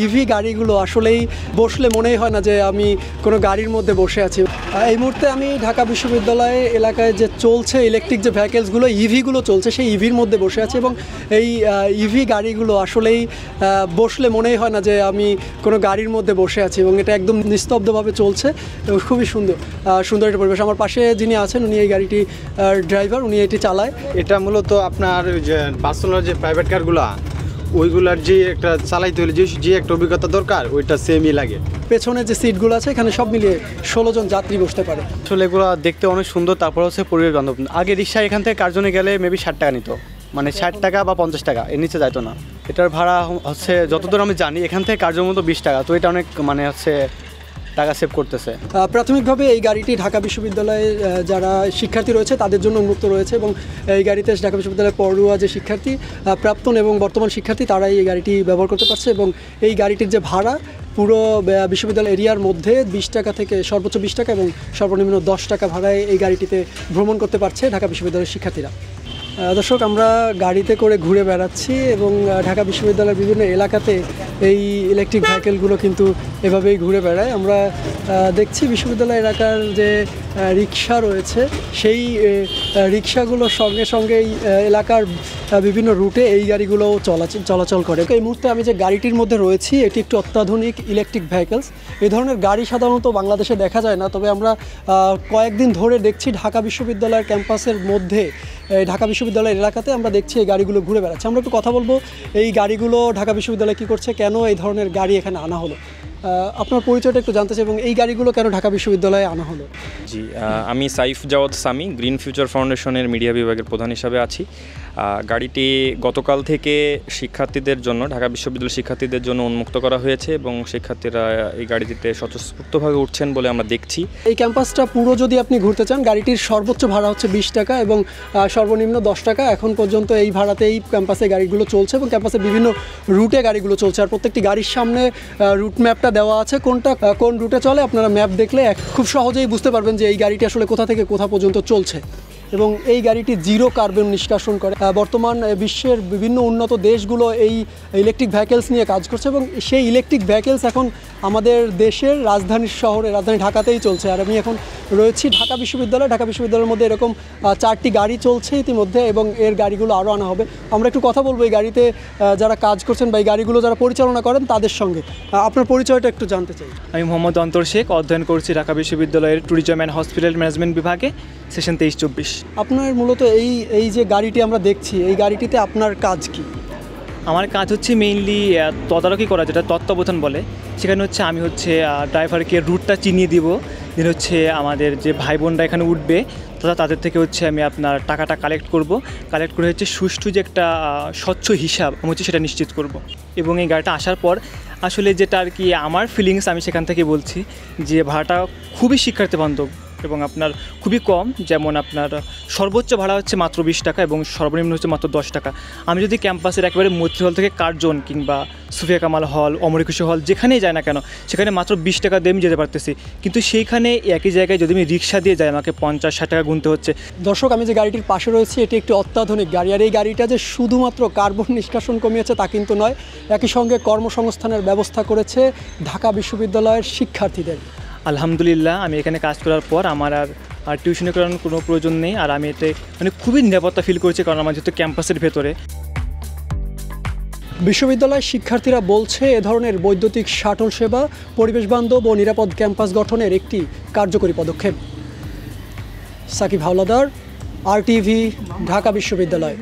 EV গাড়িগুলো আসলেই বসলে মনেই হয় না যে আমি কোনো গাড়ির মধ্যে বসে আছি। এই মুহূর্তে আমি ঢাকা বিশ্ববিদ্যালয় এলাকায় যে চলছে ইলেকট্রিক যে ভেহিকেলসগুলো ইভিগুলো চলছে সেই ইভির মধ্যে বসে আছি এবং এই ইভি গাড়িগুলো আসলেই বসলে মনেই হয় না যে আমি কোনো গাড়ির মধ্যে বসে আছি এবং এটা একদম নিস্তব্ধভাবে চলছে এবং খুবই সুন্দর একটা পরিবেশ। আমার পাশে যিনি আছেন উনি এই গাড়িটি ড্রাইভার, উনি এটি চালায়। এটা মূলত আপনার যে বার্সেলোনার যে প্রাইভেট কারগুলো ওইগুলার যে একটা চালাইতে হলে যে একটা অভিজ্ঞতা দরকার ওইটা সেমই লাগে। পেছনে যে সিটগুলো আছে এখানে সব মিলিয়ে 16 জন যাত্রী বসতে পারে। আসলে এগুলো দেখতে অনেক সুন্দর, তারপর হচ্ছে পরিবেশ বান্ধব। আগে রিক্সা এখান থেকে কার্জনে গেলে মেবি 60 টাকা নিত, মানে 60 টাকা বা 50 টাকা, এর নিচে যাইতো না। এটার ভাড়া হচ্ছে যতদূর আমি জানি এখান থেকে কার্জন মতো 20 টাকা, তো এটা অনেক মানে হচ্ছে টাকা সেভ করতেছে। প্রাথমিকভাবে এই গাড়িটি ঢাকা বিশ্ববিদ্যালয়ে যারা শিক্ষার্থী রয়েছে তাদের জন্য উন্মুক্ত রয়েছে এবং এই গাড়িতে ঢাকা বিশ্ববিদ্যালয়ের পড়ুয়া যে শিক্ষার্থী, প্রাক্তন এবং বর্তমান শিক্ষার্থী তারাই এই গাড়িটি ব্যবহার করতে পারছে এবং এই গাড়িটির যে ভাড়া পুরো বিশ্ববিদ্যালয় এরিয়ার মধ্যে 20 টাকা থেকে সর্বোচ্চ 20 টাকা এবং সর্বনিম্ন 10 টাকা ভাড়ায় এই গাড়িটিতে ভ্রমণ করতে পারছে ঢাকা বিশ্ববিদ্যালয়ের শিক্ষার্থীরা। দর্শক, আমরা গাড়িতে করে ঘুরে বেড়াচ্ছি এবং ঢাকা বিশ্ববিদ্যালয়ের বিভিন্ন এলাকাতে এই ইলেকট্রিক ভেহিকেলগুলো কিন্তু এভাবেই ঘুরে বেড়ায়। আমরা দেখছি বিশ্ববিদ্যালয় এলাকার যে রিক্সা রয়েছে সেই রিক্সাগুলোর সঙ্গে সঙ্গে এই এলাকার বিভিন্ন রুটে এই গাড়িগুলোও চলাচল করে। এই মুহূর্তে আমি যে গাড়িটির মধ্যে রয়েছি এটি একটি অত্যাধুনিক ইলেকট্রিক ভেহিকেলস। এই ধরনের গাড়ি সাধারণত বাংলাদেশে দেখা যায় না, তবে আমরা কয়েকদিন ধরে দেখছি ঢাকা বিশ্ববিদ্যালয়ের ক্যাম্পাসের মধ্যে, ঢাকা বিশ্ববিদ্যালয়ের এলাকাতে আমরা দেখছি এই গাড়িগুলো ঘুরে বেড়াচ্ছে। আমরা একটু কথা বলবো এই গাড়িগুলো ঢাকা বিশ্ববিদ্যালয়ে কী করছে, কেন এই ধরনের গাড়ি এখানে আনা হলো। আপনার পরিচয়টা একটু জানতে চাই এবং এই গাড়িগুলো কেন ঢাকা বিশ্ববিদ্যালয়ে আনা হলো। জি, আমি সাইফ জাওয়াদ সামি, গ্রিন ফিউচার ফাউন্ডেশনের মিডিয়া বিভাগের প্রধান হিসাবে আছি। গাড়িটি গতকাল থেকে শিক্ষার্থীদের জন্য, ঢাকা বিশ্ববিদ্যালয়ের শিক্ষার্থীদের জন্য উন্মুক্ত করা হয়েছে এবং শিক্ষার্থীরা এই গাড়িটিতে স্বতঃস্ফূর্তভাবে উঠছেন বলে আমরা দেখছি। এই ক্যাম্পাসটা পুরো যদি আপনি ঘুরতে চান গাড়িটির সর্বোচ্চ ভাড়া হচ্ছে 20 টাকা এবং সর্বনিম্ন 10 টাকা। এখন পর্যন্ত এই ভাড়াতে এই ক্যাম্পাসে গাড়িগুলো চলছে এবং ক্যাম্পাসের বিভিন্ন রুটে গাড়িগুলো চলছে আর প্রত্যেকটি গাড়ির সামনে রুট ম্যাপটা দেওয়া আছে, কোন রুটে চলে আপনারা ম্যাপ দেখলে খুব সহজেই বুঝতে পারবেন যে এই গাড়িটি আসলে কোথা থেকে কোথা পর্যন্ত চলছে এবং এই গাড়িটি 0 কার্বন নিষ্কাশন করে। বর্তমান বিশ্বের বিভিন্ন উন্নত দেশগুলো এই ইলেকট্রিক ভেহিকেলস নিয়ে কাজ করছে এবং সেই ইলেকট্রিক ভেহিকেলস এখন আমাদের দেশের রাজধানী ঢাকাতেই চলছে। আর আমি এখন রয়েছি ঢাকা বিশ্ববিদ্যালয়ের মধ্যে এরকম 4টি গাড়ি চলছে ইতিমধ্যে এবং এর গাড়িগুলো আরও আনা হবে। আমরা একটু কথা বলবো এই গাড়িতে যারা কাজ করছেন বা এই গাড়িগুলো যারা পরিচালনা করেন তাদের সঙ্গে। আপনার পরিচয়টা একটু জানতে চাই। আমি মোহাম্মদ অন্তর শেখ, অধ্যয়ন করছি ঢাকা বিশ্ববিদ্যালয়ের ট্যুরিজম অ্যান্ড হসপিটাল ম্যানেজমেন্ট বিভাগে, সেশন 23-24। আপনার মূলত এই যে গাড়িটি আমরা দেখছি এই গাড়িটিতে আপনার কাজ কি? আমার কাজ হচ্ছে মেইনলি তদারকি করা, যেটা তত্ত্বাবধান বলে। সেখানে হচ্ছে আমি ড্রাইভারকে রুটটা চিনিয়ে দিব, দেন হচ্ছে আমাদের যে ভাই বোনরা এখানে উঠবে তাদের থেকে হচ্ছে আমি আপনার টাকাটা কালেক্ট করে হচ্ছে সুষ্ঠু যে একটা স্বচ্ছ হিসাব সেটা নিশ্চিত করব। এবং এই গাড়িটা আসার পর আসলে যেটা আর কি আমার ফিলিংস আমি সেখান থেকে বলছি যে ভাড়াটা খুবই শিক্ষার্থী বান্ধব এবং আপনার খুবই কম। যেমন আপনার সর্বোচ্চ ভাড়া হচ্ছে মাত্র 20 টাকা এবং সর্বনিম্ন হচ্ছে মাত্র 10 টাকা। আমি যদি ক্যাম্পাসের একেবারে মৈত্রী হল থেকে কার্জন কিংবা সুফিয়া কামাল হল, অমর একুশে হল যেখানেই যায় না কেন সেখানে মাত্র 20 টাকা দিয়ে আমি যেতে পারতেছি, কিন্তু সেইখানে একই জায়গায় যদি আমি রিক্সা দিয়ে যাই আমাকে 50-60 টাকা গুনতে হচ্ছে। দর্শক, আমি যে গাড়িটির পাশে রয়েছি এটি একটি অত্যাধুনিক গাড়ি আর এই গাড়িটা যে শুধুমাত্র কার্বন নিষ্কাশন কমিয়েছে তা কিন্তু নয়, একই সঙ্গে কর্মসংস্থানের ব্যবস্থা করেছে ঢাকা বিশ্ববিদ্যালয়ের শিক্ষার্থীদের। আলহামদুলিল্লাহ, আমি এখানে কাজ করার পর আমার আর টিউশনি করার কোনো প্রয়োজন নেই আর আমি এতে খুবই নিরাপত্তা ফিল করছি, কারণ আমার যেহেতু ক্যাম্পাসের ভেতরে। বিশ্ববিদ্যালয়ের শিক্ষার্থীরা বলছে এ ধরনের বৈদ্যুতিক শাটল সেবা পরিবেশ বান্ধব ও নিরাপদ ক্যাম্পাস গঠনের একটি কার্যকরী পদক্ষেপ। সাকিব হাওলাদার, RTV, ঢাকা বিশ্ববিদ্যালয়।